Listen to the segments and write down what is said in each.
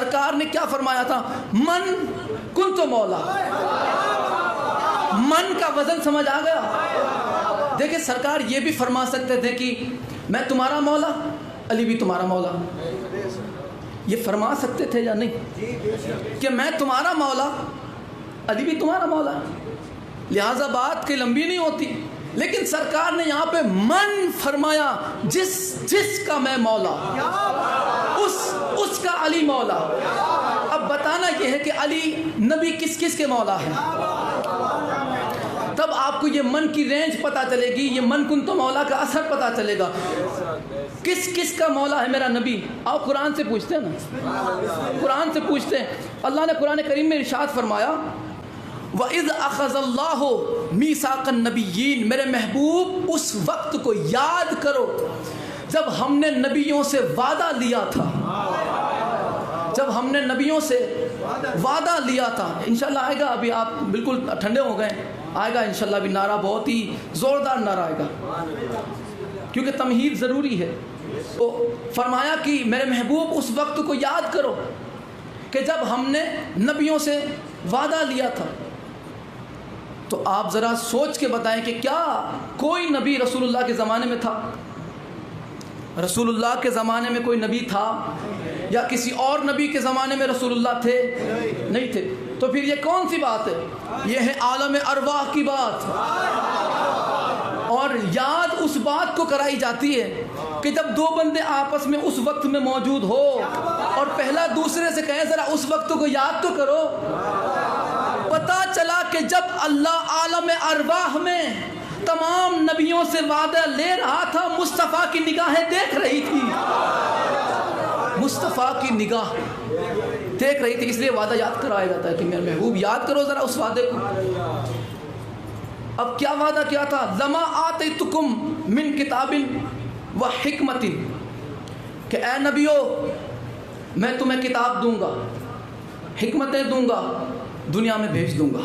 سرکار نے کیا فرمایا تھا؟ من کنت مولا. من کا وزن سمجھ آ گیا؟ دیکھیں سرکار یہ بھی فرما سکتے تھے کہ میں تمہارا مولا، علی بھی تمہارا مولا. یہ فرما سکتے تھے یا نہیں کہ میں تمہارا مولا، علی بھی تمہارا مولا؟ لہذا بات کی لمبی نہیں ہوتی. لیکن سرکار نے یہاں پہ من فرمایا، جس کا میں مولا، اس کا علی مولا. اب بتانا یہ ہے کہ علی نبی کس کس کے مولا ہے. تب آپ کو یہ من کی رینج پتا چلے گی، یہ من کن تو مولا کا اثر پتا چلے گا. کس کس کا مولا ہے میرا نبی؟ آپ قرآن سے پوچھتے ہیں نا، قرآن سے پوچھتے ہیں. اللہ نے قرآن کریم میں ارشاد فرمایا وَإِذْ أَخَذَ اللَّهُ مِيثَاقَ النَّبِيِّينَ، میرے محبوب اس وقت کو یاد کرو جب ہم نے نبیوں سے وعدہ لیا تھا. جب ہم نے نبیوں سے وعدہ لیا تھا. انشاءاللہ آئے گا، ابھی آپ بالکل ٹھنڈے ہو گئے، آئے گا انشاءاللہ ابھی نعرہ، بہت ہی زوردار نعرہ آئے گا کیونکہ تمہید ضروری ہے. تو فرمایا کہ میرے محبوب اس وقت کو یاد کرو کہ جب ہم نے نبیوں سے وعدہ لیا تھا. تو آپ ذرا سوچ کے بتائیں کہ کیا کوئی نبی رسول اللہ کے زمانے میں تھا؟ رسول اللہ کے زمانے میں کوئی نبی تھا؟ یا کسی اور نبی کے زمانے میں رسول اللہ تھے؟ نہیں تھے. تو پھر یہ کون سی بات ہے؟ یہ ہے عالم ارواح کی بات. اور یاد اس بات کو کرائی جاتی ہے کہ جب دو بندے آپس میں اس وقت میں موجود ہو اور پہلا دوسرے سے کہے ذرا اس وقت کو یاد تو کرو. پتا چلا کہ جب اللہ عالم ارواح میں تمام نبیوں سے وعدہ لے رہا تھا، مصطفیٰ کی نگاہیں دیکھ رہی تھی. مصطفیٰ کی نگاہ دیکھ رہی تھی، اس لیے وعدہ یاد کرایا جاتا ہے کہ میرے محبوب یاد کرو ذرا اس وعدے کو. اب کیا وعدہ کیا تھا؟ لما آتیتکم من کتاب و حکمت، کہ اے نبیو میں تمہیں کتاب دوں گا، حکمتیں دوں گا، دنیا میں بھیج دوں گا.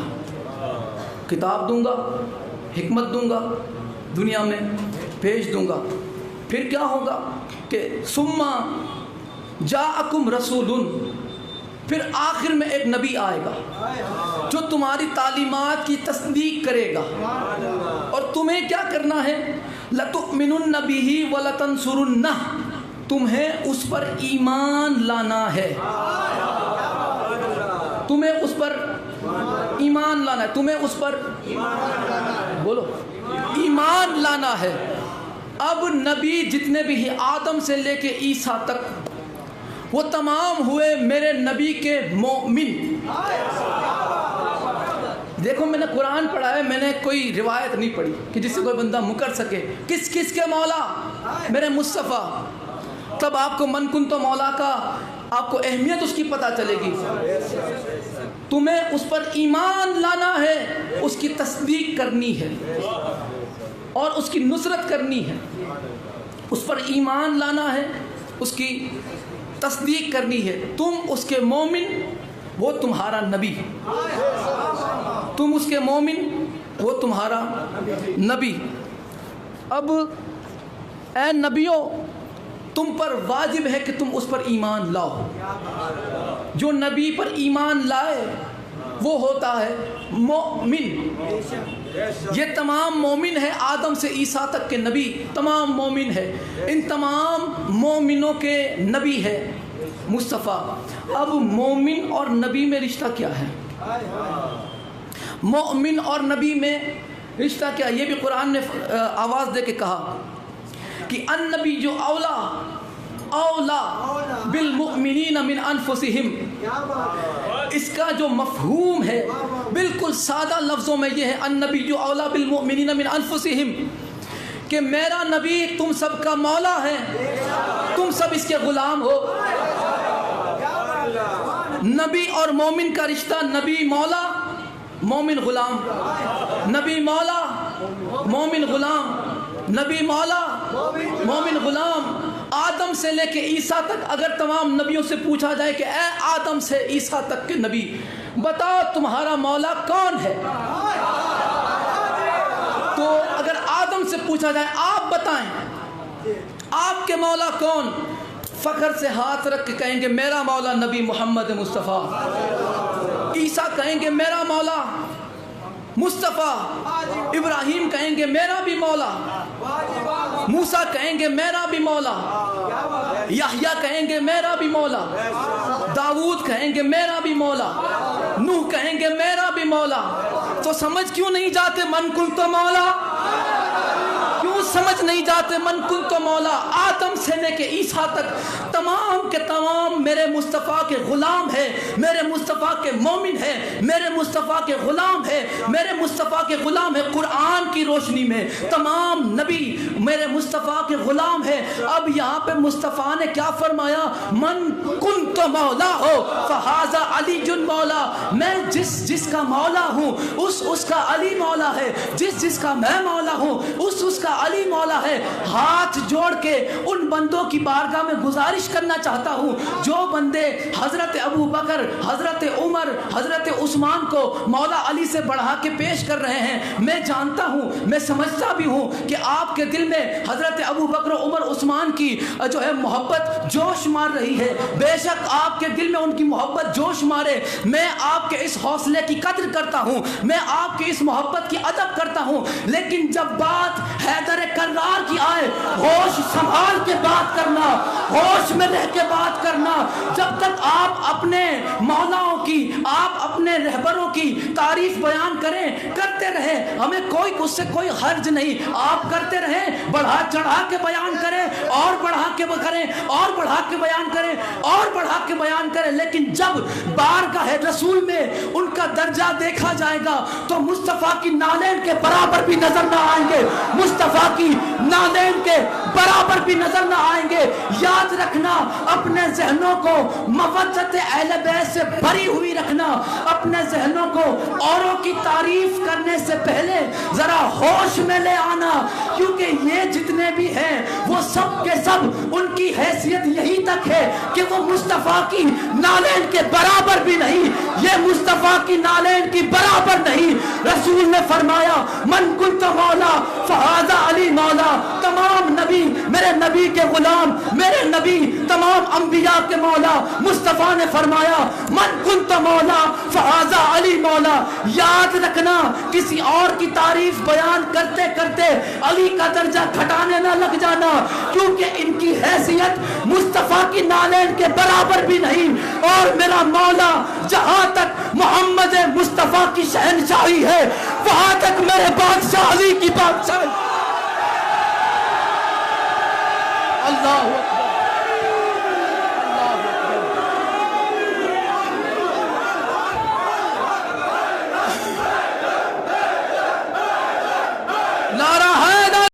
کتاب دوں گا، حکمت دوں گا، دنیا میں بھیج دوں گا. پھر کیا ہوگا کہ ثم جاءکم رسول، پھر آخر میں ایک نبی آئے گا جو تمہاری تعلیمات کی تصدیق کرے گا. اور تمہیں کیا کرنا ہے؟ لَتُؤْمِنُنَّ بِهِ وَلَتَنْصُرُنَّهُ، تمہیں اس پر ایمان لانا ہے. تمہیں اس پر ایمان لانا ہے، تمہیں اس پر بولو ایمان لانا ہے. اب نبی جتنے بھی ہیں آدم سے لے کے عیسیٰ تک، وہ تمام ہوئے میرے نبی کے مومن. دیکھو میں نے قرآن پڑھا ہے، میں نے کوئی روایت نہیں پڑھی کہ جس سے کوئی بندہ مکر سکے. کس کس کے مولا؟ میرے مصطفیٰ. تب آپ کو من کن تو مولا کا آپ کو اہمیت اس کی پتہ چلے گی. تمہیں اس پر ایمان لانا ہے، اس کی تصدیق کرنی ہے اور اس کی نصرت کرنی ہے. اس پر ایمان لانا ہے، اس کی تصدیق کرنی ہے. تم اس کے مومن، وہ تمہارا نبی. تم اس کے مومن، وہ تمہارا نبی. اب اے نبیوں، تم پر واجب ہے کہ تم اس پر ایمان لاؤ. جو نبی پر ایمان لائے وہ ہوتا ہے مومن. یہ تمام مومن ہے، آدم سے عیسیٰ تک کے نبی تمام مومن ہے. ان تمام مومنوں کے نبی ہے مصطفیٰ. اب مومن اور نبی میں رشتہ کیا ہے؟ مومن اور نبی میں رشتہ کیا؟ یہ بھی قرآن نے آواز دے کے کہا کہ النبی جو اولا بالمؤمنین من انفسہم. اس کا جو مفہوم ہے بالکل سادہ لفظوں میں یہ ہے، النبی جو اولا بالمؤمنین من انفسہم، کہ میرا نبی تم سب کا مولا ہے، تم سب اس کے غلام ہو. نبی اور مومن کا رشتہ، نبی مولا مومن غلام، نبی مولا مومن غلام، نبی مولا مومن غلام. آدم سے لے کے عیسیٰ تک اگر تمام نبیوں سے پوچھا جائے کہ اے آدم سے عیسیٰ تک کے نبی بتاؤ تمہارا مولا کون ہے، تو اگر آدم سے پوچھا جائے آپ بتائیں آپ کے مولا کون، فخر سے ہاتھ رکھ کے کہیں گے میرا مولا نبی محمد مصطفیٰ. عیسیٰ کہیں گے میرا مولا مصطفیٰ. ابراہیم کہیں گے میرا بھی مولا. موسیٰ کہیں گے میرا بھی مولا. یحییٰ کہیں گے میرا بھی مولا. داؤد کہیں گے میرا بھی مولا. نوح کہیں گے میرا بھی مولا. تو سمجھ کیوں نہیں جاتے من کنت مولا؟ کیوں سمجھ نہیں جاتے من کنت مولا؟ آدم سے لے کے عیسیٰ تک تمام کے تمام میرے مصطفیٰ کے غلام ہے، میرے مصطفیٰ کے مومن ہے، میرے مصطفیٰ کے غلام ہے، میرے مصطفیٰ کے غلام ہے. قرآن کی روشنی میں تمام نبی میرے مصطفیٰ کے غلام ہے. اب یہاں پہ مصطفیٰ نے کیا فرمایا؟ من کنت مولا ہو فہذا علی جن مولا. میں جس کا مولا ہوں اس کا علی مولا ہے. جس کا میں مولا ہوں اس کا علی مولا ہے. ہاتھ جوڑ کے ان بندوں کی بارگاہ میں گزارش کرنا چاہتا ہوں جو بندے حضرت ابو بکر، حضرت عمر، حضرت عثمان کو مولا علی سے بڑھا کے پیش کر رہے ہیں. میں جانتا ہوں، میں سمجھتا بھی ہوں کہ آپ کے دل میں حضرت ابو بکر، عمر، عثمان کی جو ہے محبت جوش مار رہی ہے. بے شک آپ کے دل میں ان کی محبت جوش مارے. میں آپ کے اس حوصلے کی قدر کرتا ہوں، میں آپ کی اس محبت کی ادب کرتا ہوں. لیکن جب بات حیدر کرار کی آئے، ہوش سنبھال کے بات کرنا، ہوش میں رہ کے بات کرنا. جب تک آپ اپنے مولاؤں کی، آپ اپنے رہبروں کی تعریف بیان کرتے رہے، ہمیں اس سے کوئی حرج نہیں. آپ کرتے رہیں، بڑھا چڑھا کے بیان کریں، اور بڑھا کے کریں، اور بڑھا کے بیان کریں، اور بڑھا کے بیان کریں. لیکن جب بارگاہ رسول میں ان کا درجہ دیکھا جائے گا تو مصطفیٰ کی نالین کے برابر بھی نظر نہ آئیں گے. مصطفیٰ کی نالین کے برابر بھی نظر نہ آئیں گے. یاد رکھنا، اپنے ذہنوں کو مودت اہل بیت سے بھری ہوئی رکھنا. اپنے ذہنوں کو اوروں کی تعریف کرنے سے پہلے ذرا ہوش میں لے آنا، کیونکہ یہ جتنے بھی ہیں وہ سب کے سب ان کی حیثیت یہی تک ہے کہ وہ مصطفیٰ کی نالین کے برابر بھی نہیں. یہ مصطفیٰ کی نالین کی برابر نہیں. رسول نے فرمایا من کنت مولا فہذا علی مولا. تمام نبی میرے نبی کے غلام، میرے نبی تمام انبیاء کے مولا. مصطفیٰ نے فرمایا من کنت مولا فہذا علی مولا. یاد رکھنا، کسی اور کی تعریف بیان کرتے کرتے علی کا درجہ گھٹانے نہ لگ جانا، کیونکہ ان کی حیثیت مصطفیٰ کی نالین کے برابر بھی نہیں. اور میرا مولا جہاں تک محمد مصطفیٰ کی شہنشاہی ہے وہاں تک میرے بادشاہ علی کی بادشاہی. اللہ